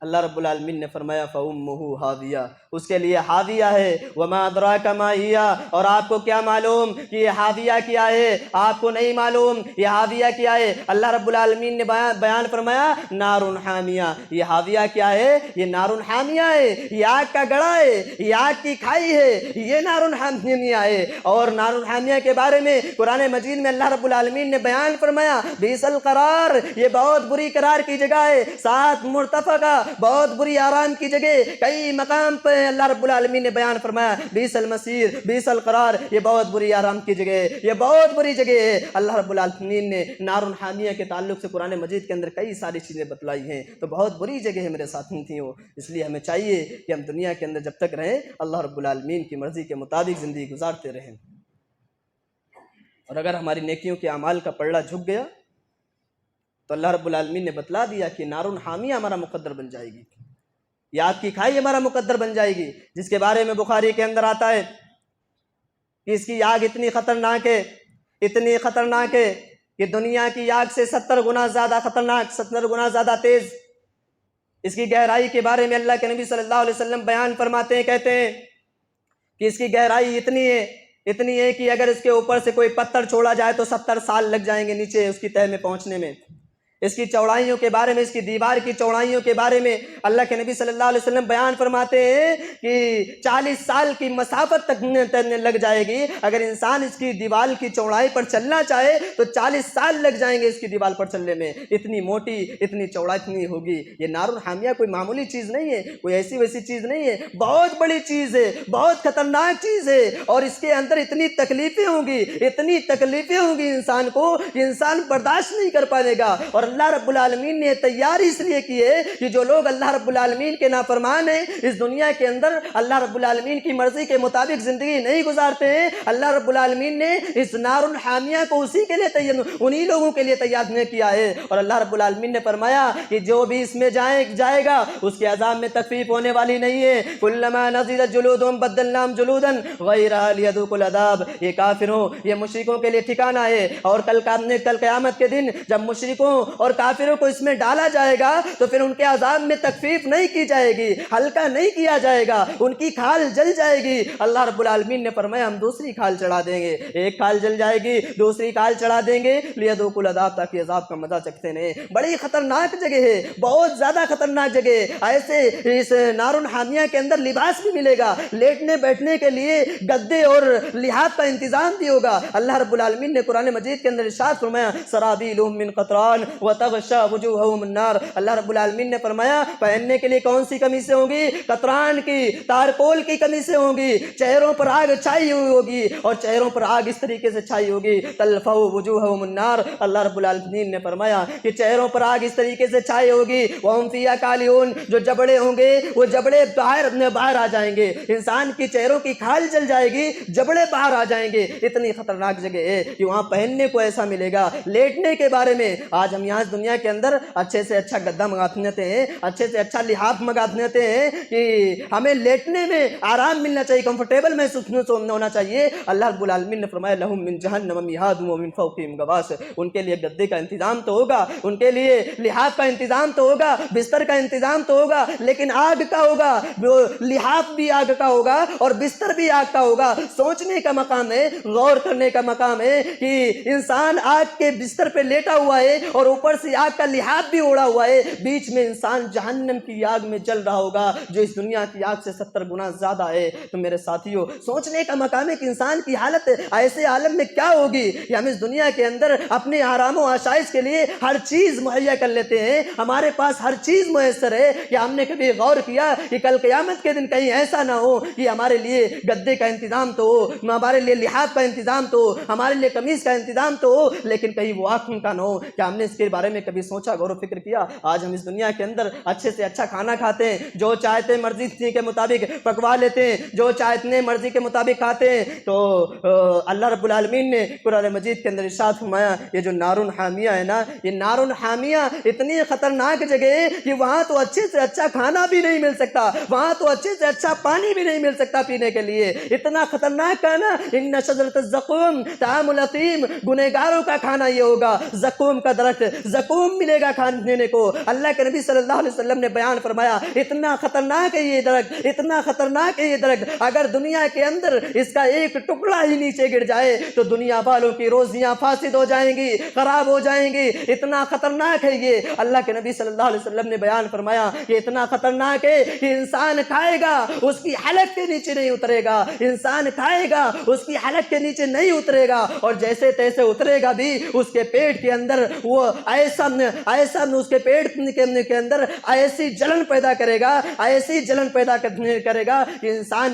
S1: اللہ رب العالمین نے فرمایا فَأُمُّهُ حَاوِيَةٌ، اس کے لیے حاویہ ہے۔ وَمَا أَدْرَاكَ مَا هِيَ، اور آپ کو کیا معلوم کہ یہ حاویہ کیا ہے؟ آپ کو نہیں معلوم یہ حاویہ کیا ہے؟ اللہ رب العالمین نے بیان فرمایا نار حامیہ، یہ حاویہ کیا ہے؟ یہ نار حامیہ ہے، یہ آگ کا گڑھا ہے، یہ آگ کی کھائی ہے، یہ نار حامیہ ہے۔ اور نار حامیہ کے بارے میں قرآن مجید میں اللہ رب العالمین نے بیان فرمایا بئس القرار، یہ بہت بری قرار کی جگہ ہے، سات مرتفقہ، بہت بری آرام کی جگہ، کئی مقام پہ اللہ رب العالمین نے بیان فرمایا بئس المصیر، بئس القرار، یہ بہت بری آرام کی جگہ ہے، یہ بہت بری جگہ ہے۔ اللہ رب العالمین نے نار حامیہ کے تعلق سے قرآن مجید کے اندر کئی ساری چیزیں بتلائی ہیں، تو بہت بری جگہ ہے میرے ساتھیوں، اس لیے ہمیں چاہیے کہ ہم دنیا کے اندر جب تک رہیں اللہ رب العالمین کی مرضی کے مطابق زندگی گزارتے رہیں، اور اگر ہماری نیکیوں کے اعمال کا پلڑا جھک گیا تو اللہ رب العالمین نے بتلا دیا کہ نار حامیہ ہمارا مقدر بن جائے گی، یہ آگ کی کھائی ہمارا مقدر بن جائے گی، جس کے بارے میں بخاری کے اندر آتا ہے کہ اس کی آگ اتنی خطرناک ہے کہ دنیا کی آگ سے 70 گنا زیادہ خطرناک، 70 گنا زیادہ تیز۔ اس کی گہرائی کے بارے میں اللہ کے نبی صلی اللہ علیہ وسلم بیان فرماتے ہیں، کہتے ہیں کہ اس کی گہرائی اتنی ہے کہ اگر اس کے اوپر سے کوئی پتھر چھوڑا جائے تو 70 سال لگ جائیں گے نیچے اس کی تہہ میں پہنچنے میں۔ اس کی چوڑائیوں کے بارے میں، اس کی دیوار کی چوڑائیوں کے بارے میں اللہ کے نبی صلی اللہ علیہ وسلم بیان فرماتے ہیں کہ 40 سال کی مسافت تک لگ جائے گی، اگر انسان اس کی دیوار کی چوڑائی پر چلنا چاہے تو 40 سال لگ جائیں گے اس کی دیوار پر چلنے میں، اتنی موٹی، اتنی چوڑائی اتنی ہوگی۔ یہ نار حامیہ کوئی معمولی چیز نہیں ہے، کوئی ایسی ویسی چیز نہیں ہے، بہت بڑی چیز ہے، بہت خطرناک چیز ہے، اور اس کے اندر اتنی تکلیفیں ہوں گی انسان کو کہ انسان برداشت نہیں کر پائے گا۔ اور اللہ رب العالمین نے تیاری اس لیے کی ہے کہ جو لوگ اللہ رب العالمین کے نافرمان ہیں، اس دنیا کے اندر اللہ رب العالمین کی مرضی کے مطابق زندگی نہیں گزارتے ہیں، اللہ رب العالمین نے اس نار الحامیہ کو انہی لوگوں کے لیے تیار نہیں کیا ہے۔ اور اللہ رب العالمین نے فرمایا کہ جو بھی اس میں جائے گا اس کے عذاب میں تخفیف ہونے والی نہیں ہے۔ کلما نضجت جلودهم بدلناهم جلودا غیرها لیذوقوا العذاب، یہ کافروں، یہ مشرکوں کے لیے ٹھکانہ ہے، اور کل قیامت کے دن جب مشرکوں اور کافروں کو اس میں ڈالا جائے گا تو پھر ان کے عذاب میں تخفیف نہیں کی جائے گی، ہلکا نہیں کیا جائے گا، ان کی کھال جل جائے گی۔ اللہ رب العالمین نے فرمایا ہم دوسری کھال چڑھا دیں گے، ایک کھال جل جائے گی، دوسری کھال چڑھا دیں گے لیذوقوا العذاب، تاکہ عذاب کا مزہ چکھتے رہیں۔ بڑی خطرناک جگہ ہے، بہت زیادہ خطرناک جگہ ہے۔ ایسے اس نار حامیہ کے اندر لباس بھی ملے گا، لیٹنے بیٹھنے کے لیے گدے اور لحاف کا انتظام بھی ہوگا۔ اللہ رب العالمین نے قرآن مجید کے اندر ارشاد فرمایا سرابیلہم من قطران وتغشا وجوہہم النار، اللہ رب العالمین نے فرمایا پہننے کے لیے کون سی قمیصیں ہوں گی؟ قطران کی، تارکول کی قمیصیں ہوں گی، چہروں پر آگ چھائی ہوئی ہوگی، اور چہروں پر آگ اس طریقے سے چھائی ہوگی تلفح وجوہہم النار، اللہ رب العالمین نے فرمایا کہ چہروں پر آگ اس طریقے سے چھائی ہوگی، وہم فیہا کالہون، جو جبڑے ہوں گے وہ جبڑے باہر آ جائیں گے، انسان کی چہروں کی کھال جل جائے گی، جبڑے باہر آ جائیں گے۔ اتنی خطرناک جگہ ہے کہ وہاں پہننے کو ایسا ملے گا۔ لیٹنے کے بارے میں آج ہم یہاں یہاں اس دنیا کے اندر اچھے سے اچھا گدا منگاتے ہیں, اچھے سے اچھا لحاف منگاتے ہیں کہ ہمیں لیٹنے میں آرام ملنا چاہیے, کمفرٹیبل محسوس ہونا چاہیے. اللہ رب العالمین نے فرمایا لہم من جہنم مہاد ومن فوقہم غواش, ان کے لیے گدے کا انتظام تو ہوگا, ان کے لیے لحاف کا انتظام تو ہوگا, بستر کا انتظام تو ہوگا, لیکن آگ کا ہوگا, لحاف بھی آگ کا ہوگا اور بستر بھی آگ کا ہوگا. سوچنے کا مقام ہے, غور کرنے کا مقام ہے کہ انسان آگ کے بستر پہ لیٹا ہوا ہے اور اوپر سے آگ کا لحاف بھی اوڑا ہوا ہے, بیچ میں انسان جہنم کی آگ میں جل رہا ہوگا جو اس دنیا کی آگ سے 70 گنا زیادہ ہے. تو میرے ساتھیوں, سوچنے کا مقام ہے کہ انسان کی حالت ایسے عالم میں کیا ہوگی کہ ہم اس دنیا کے اندر اپنے آرام و آسائش کے لیے ہر چیز مہیا کر لیتے ہیں, ہمارے پاس ہر چیز میسر ہے. کہ ہم نے کبھی غور کیا کہ کل قیامت کے دن کہیں ایسا نہ ہو کہ ہمارے لیے گدے کا انتظام تو ہو, ہمارے لیے لحاف کا انتظام تو ہو, ہمارے لیے قمیص کا انتظام تو ہو, لیکن کہیں وہ آنکھ کا نہ ہو. کیا ہم نے اس کے بارے میں کبھی سوچا, غور و فکر کیا؟ آج ہم اس دنیا کے اندر اچھے سے اچھا کھانا کھاتے ہیں, جو چاہتے ہیں مرضی کے مطابق پکوا لیتے ہیں, جو چاہتے ہیں مرضی کے مطابق کھاتے ہیں. تو اللہ رب العالمین نے قرآن مجید کے اندر ارشاد فرمایا یہ جو نار حامیہ ہے نا, یہ نار حامیہ اتنی خطرناک جگہ ہے کہ وہاں تو اچھے سے اچھا کھانا بھی نہیں مل سکتا, وہاں تو اچھے سے اچھا پانی بھی نہیں مل سکتا پینے کے لیے. اتنا خطرناک کھانا, ان شجرۃ الزقوم طعام الاثیم, گنہگاروں کا کھانا یہ ہوگا. زقوم کا درخت, زقوم ملے گا کھانے کو. اللہ کے نبی صلی اللہ علیہ وسلم نے بیان فرمایا اتنا خطرناک ہے یہ درخت, اتنا خطرناک ہے یہ درخت, اگر دنیا کے اندر اس کا ایک ٹکڑا ہی نیچے گر جائے تو دنیا والوں کی روزیاں فاسد ہو جائیں گی, خراب ہو جائیں گی. اتنا خطرناک ہے یہ. اللہ کے نبی صلی اللہ علیہ وسلم نے بیان فرمایا کہ اتنا خطرناک ہے کہ انسان کھائے گا اس کی حلق کے نیچے نہیں اترے گا, انسان کھائے گا اس کی حلق کے نیچے نہیں اترے گا, اور جیسے تیسے اترے گا بھی اس کے پیٹ کے اندر وہ ایسا اس کے پیٹ کے اندر ایسی جلن پیدا کرے گا, ایسی جلن پیدا کرے گا کہ انسان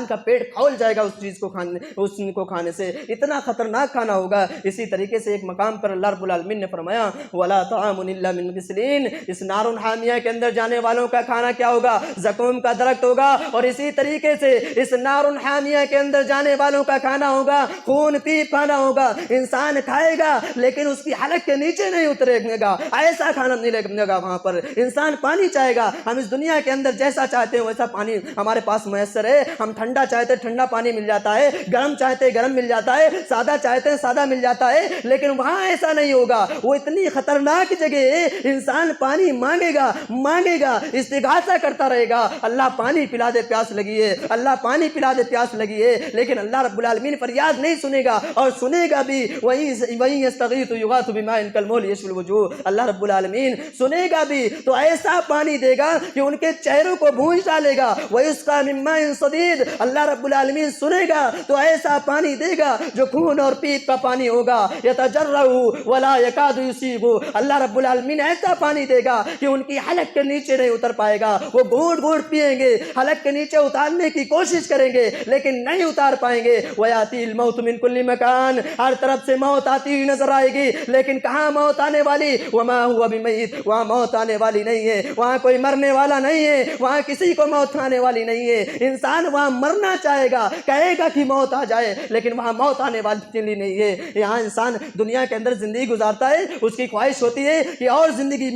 S1: کا پیٹ پھول جائے گا اس چیز کو کھانے سے. اتنا خطرناک کھانا ہوگا. اسی طریقے سے ایک مقام پر اللہ رب العالمین نے فرمایا وَلَا طَعَامٌ إِلَّا مِنْ غِسْلِينَ, اس نار حامیہ کے اندر جانے والوں کا کھانا کیا ہوگا؟ زقوم کا درخت ہوگا. اور اسی طریقے سے اس نار حامیہ کے اندر جانے والوں کا کھانا ہوگا خون پیپ کھانا ہوگا. انسان کھائے گا لیکن اس کی حلق کے نیچے نہیں اترے گا, ایسا کھانا نہیں لگے گا. وہاں پر انسان پانی چاہے گا, ہم اس دنیا کے اندر جیسا چاہتے ہیں ویسا پانی ہمارے پاس میسر ہے. ہم ٹھنڈا چاہتے ہیں ٹھنڈا پانی مل جاتا ہے, گرم چاہتے ہیں گرم مل جاتا ہے, سادہ چاہتے ہیں سادہ مل جاتا ہے, لیکن وہاں ایسا نہیں ہوگا. وہ اتنی خطرناک جگہ ہے, انسان پانی مانگے گا استغاثہ کرتا رہے گا, اللہ پانی پلا دے پیاس لگی ہے, اللہ پانی پلا دے پیاس لگی ہے, لیکن اللہ رب العالمین فریاد نہیں سنے گا, اور سنے گا بھی وہیں یستغیث یغاث بماء کالمہل یشوی الوجوہ. اللہ رب العالمین سنے گا بھی تو ایسا پانی دے گا کہ ان کے چہروں کو بھونج ڈالے گا. وَيُسْقَىٰ مِن مَّاءٍ صَدِيدٍ, اللہ رب العالمین سنے گا تو ایسا پانی دے گا جو خون اور پیپ کا پانی ہوگا. يَتَجَرَّعُ وَلَا يَكَادُ يُصِيبُهُ, اللہ رب العالمین ایسا پانی دے گا کہ ان کی حلق کے نیچے نہیں اتر پائے گا. وہ گھونٹ گھونٹ پیئیں گے, حلق کے نیچے اتارنے کی کوشش کریں گے لیکن نہیں اتار پائیں گے. وَيَأْتِي الْمَوْتُ مِن كُلِّ مَكَانٍ, ہر طرف سے موت آتی ہوئی نظر آئے گی, لیکن کہاں موت آنے والی؟ وَمَا هُوَ بِمَيِّتٍ, وہاں موت آنے والی نہیں ہے, وہاں کوئی مرنے والا نہیں ہے, وہاں کسی کو موت آنے والی نہیں ہے. انسان وہاں مرنا چاہے گا, کہے گا کہ موت آ جائے, لیکن وہاں موت آنے والی نہیں ہے. یہاں انسان دنیا کے اندر زندگی گزارتا ہے, اس کی خواہش ہوتی ہے کہ اور زندگی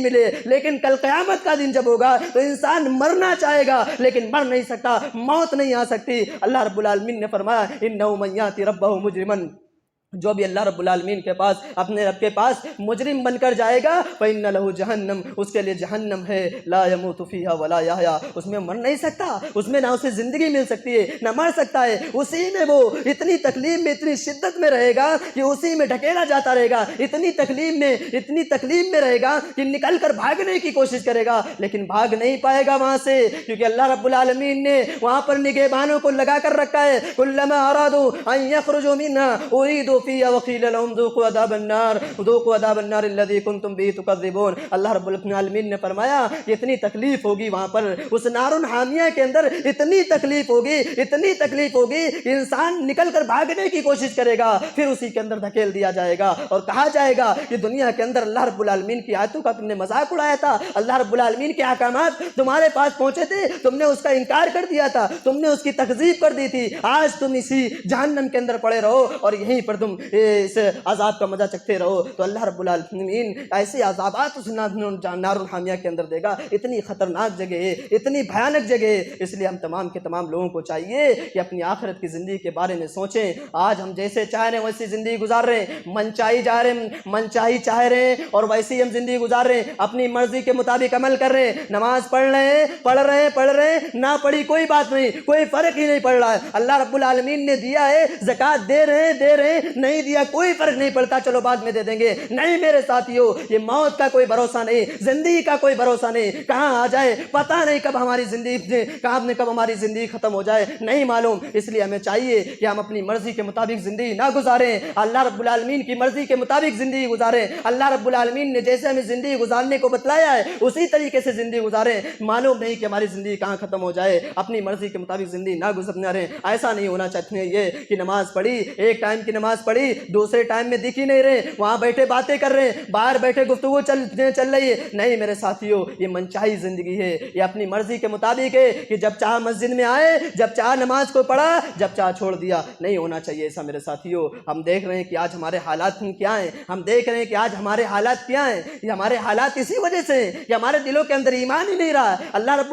S1: ملے, لیکن کل قیامت کا دن جب ہوگا تو انسان مرنا چاہے گا لیکن مر نہیں سکتا, موت نہیں آ سکتی. اللہ رب العالمین نے فرمایا انہ من یاتی ربہ مجرمن, جو بھی اللہ رب العالمین کے پاس اپنے رب کے پاس مجرم بن کر جائے گا فإن له جہنم, اس کے لیے جہنم ہے, لا يموت فيها ولا يحيا, اس میں مر نہیں سکتا, اس میں نہ اسے زندگی مل سکتی ہے نہ مر سکتا ہے. اسی میں وہ اتنی تکلیف میں اتنی شدت میں رہے گا کہ اسی میں ڈھکیلا جاتا رہے گا, اتنی تکلیف میں رہے گا کہ نکل کر بھاگنے کی کوشش کرے گا لیکن بھاگ نہیں پائے گا وہاں سے, کیونکہ اللہ رب العالمین نے وہاں پر نگہبانوں کو لگا کر رکھا ہے. كلما ارادوا ان يخرجوا منها اريدوا فيها وقيل لهم ذوقوا عذاب النار الذي كنتم به تكذبون. اللہ رب العالمین نے فرمایا اتنی تکلیف ہوگی وہاں پر, اس نار حامیہ کے اندر اتنی تکلیف ہوگی انسان نکل کر بھاگنے کی کوشش کرے گا, پھر اسی کے اندر دھکیل دیا جائے گا اور کہا جائے گا کہ دنیا کے اندر اللہ رب العالمین کی آیتوں کا تم نے مذاق اڑایا تھا, اللہ رب العالمین کے احکامات تمہارے پاس پہنچے تھے, تم نے اس کا انکار کر دیا تھا, تم نے اس کی تکذیب کر دی تھی, آج تم اسی جہنم کے اندر پڑے رہو اور یہیں پر تم
S2: تم اس عذاب کا مزہ چکھتے رہو تو اللہ رب العالمین ایسے عذابات اس نار الحامیہ کے اندر دے گا. اتنی خطرناک جگہ ہے, اتنی بھیانک جگہ ہے. اس لیے ہم تمام کے تمام لوگوں کو چاہیے کہ اپنی آخرت کی زندگی کے بارے میں سوچیں. آج ہم جیسے چاہ رہے ہیں ویسی زندگی گزار رہے ہیں, من چاہی جا رہے ہیں, من چاہی چاہ رہے ہیں اور ویسی ہم زندگی گزار رہے ہیں, اپنی مرضی کے مطابق عمل کر رہے ہیں. نماز پڑھ رہے ہیں نہ پڑھی کوئی بات نہیں, کوئی فرق ہی نہیں پڑ رہا ہے. اللہ رب العالمین نے دیا ہے, زکوٰۃ دے رہے ہیں, نہیں دیا کوئی فرق نہیں پڑتا, چلو بعد میں دے دیں گے. نہیں میرے ساتھیو, یہ موت کا کوئی بھروسہ نہیں, زندگی کا کوئی بھروسہ نہیں, کہاں آ جائے پتہ نہیں, کب ہماری زندگی ختم ہو جائے نہیں معلوم. اس لیے ہمیں چاہیے کہ ہم اپنی مرضی کے مطابق زندگی نہ گزاریں, اللہ رب العالمین کی مرضی کے مطابق زندگی گزاریں. اللہ رب العالمین نے جیسے ہمیں زندگی گزارنے کو بتلایا ہے اسی طریقے سے زندگی گزاریں. معلوم نہیں کہ ہماری زندگی کہاں ختم ہو جائے, اپنی مرضی کے مطابق زندگی نہ گزرنا رہے. ایسا نہیں ہونا چاہتے ہیں یہ کہ نماز پڑھی, ایک ٹائم کی نماز پڑھی, دوسرے ٹائم میں دکھ ہی نہیں رہے, وہاں بیٹھے باتیں کر رہے ہیں, باہر بیٹھے گفتگو چل رہی ہے. نہیں میرے ساتھیو, یہ منچاہی زندگی ہے, یہ اپنی مرضی کے مطابق ہے کہ جب چاہ مسجد میں آئے, جب چاہ نماز کو پڑھا, جب چاہ چھوڑ دیا. نہیں ہونا چاہیے ایسا میرے ساتھیو. ہم دیکھ رہے ہیں کہ آج ہمارے حالات کیا ہیں, ہم دیکھ رہے ہیں کہ آج ہمارے حالات کیا ہیں. یہ ہمارے حالات اسی وجہ سے ہیں کہ ہمارے دلوں کے اندر ایمان ہی نہیں رہا. اللہ رب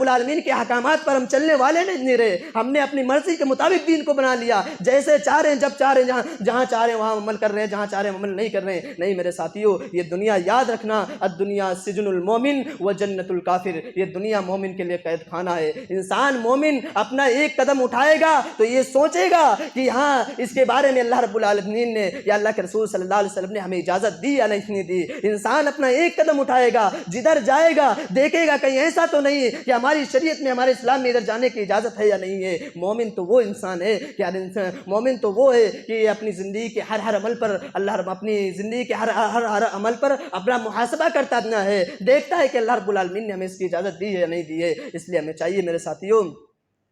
S2: العالمین کے احکامات پر ہم چلنے والے نہیں رہے. ہم نے اپنی مرضی کے مطابق دین کو بنا لیا, جیسے چاہ رہے ہیں, جب چاہ رہے ہیں, جہاں چاہ رہے ہیں وہاں عمل کر رہے ہیں, جہاں چاہ رہے ہیں عمل نہیں کر رہے ہیں. نہیں میرے ساتھیو, یہ دنیا یاد رکھنا, الدنیا سجن المومن و جنت الکافر. یہ دنیا مومن کے لیے قید خانہ ہے. انسان مومن اپنا ایک قدم اٹھائے گا تو یہ سوچے گا کہ ہاں اس کے بارے میں اللہ رب العالمین نے یا اللہ کے رسول صلی اللہ علیہ وسلم نے ہمیں اجازت دی یا نہیں دی. انسان اپنا ایک قدم اٹھائے گا, جدھر جائے گا دیکھے گا کہیں ایسا تو نہیں کہ ہماری شریعت میں, ہمارے اسلام میں ادھر جانے کی اجازت ہے یا نہیں ہے. مومن تو وہ انسان ہے کہ مومن تو وہ ہے کہ اپنی زندگی کے ہر عمل پر اپنی زندگی کے ہر عمل پر اپنا محاسبہ کرتا ہے, دیکھتا ہے کہ اللہ رب العالمین نے ہمیں اس کی اجازت دی ہے یا نہیں دی ہے. اس لیے ہمیں چاہیے میرے ساتھیوں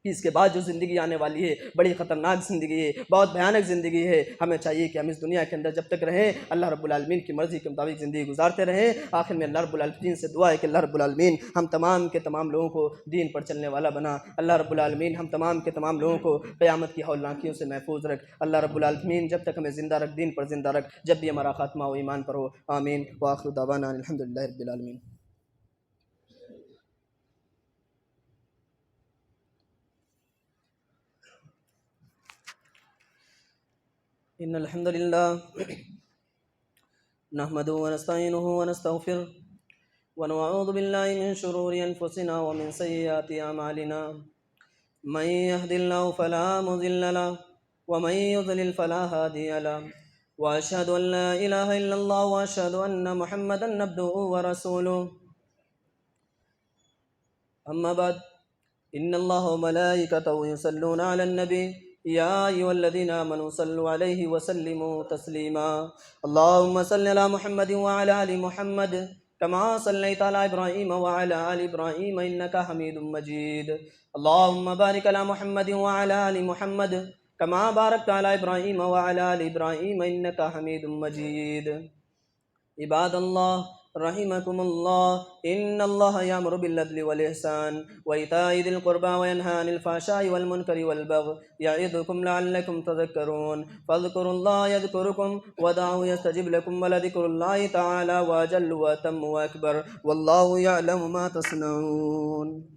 S2: کہ اس کے بعد جو زندگی آنے والی ہے بڑی خطرناک زندگی ہے, بہت بھیانک زندگی ہے. ہمیں چاہیے کہ ہم اس دنیا کے اندر جب تک رہیں اللہ رب العالمین کی مرضی کے مطابق زندگی گزارتے رہیں. آخر میں اللہ رب العالمین سے دعا ہے کہ اللہ رب العالمین ہم تمام کے تمام لوگوں کو دین پر چلنے والا بنا. اللہ رب العالمین ہم تمام کے تمام لوگوں کو قیامت کی ہولناکیوں سے محفوظ رکھ. اللہ رب العالمین جب تک ہمیں زندہ رکھ, دین پر زندہ رکھ, جب بھی ہمارا خاتمہ ہو ایمان پر ہو. آمین. وآخر دعوانا الحمدللہ رب العالمین. ان الحمد لله نحمده ونستعينه ونستغفره ونعوذ بالله من شرور انفسنا ومن سيئات اعمالنا. من يهد الله فلا مضل له ومن يضلل فلا هادي له. واشهد ان لا اله الا الله واشهد ان محمدا عبده ورسوله. اما بعد, ان الله وملائكته يصلون على النبي يا أيها الذين آمنوا صلوا عليه وسلموا تسليما. اللهم صل على محمد وعلى آل محمد كما صليت على إبراهيم وعلى آل إبراهيم إنك حميد مجيد. اللهم بارك على محمد وعلى آل محمد كما باركت على إبراهيم وعلى آل إبراهيم إنك حميد مجيد. عباد الله رحمكم الله, إن الله يأمر بالعدل والإحسان وإيتاء ذي القربى وينهى عن الفحشاء والمنكر والبغي يعظكم لعلكم تذكرون. فاذكروا الله يذكركم ودعوه يستجب لكم ولذكر الله تعالى وأجل وأتم وأكبر والله يعلم ما تصنعون.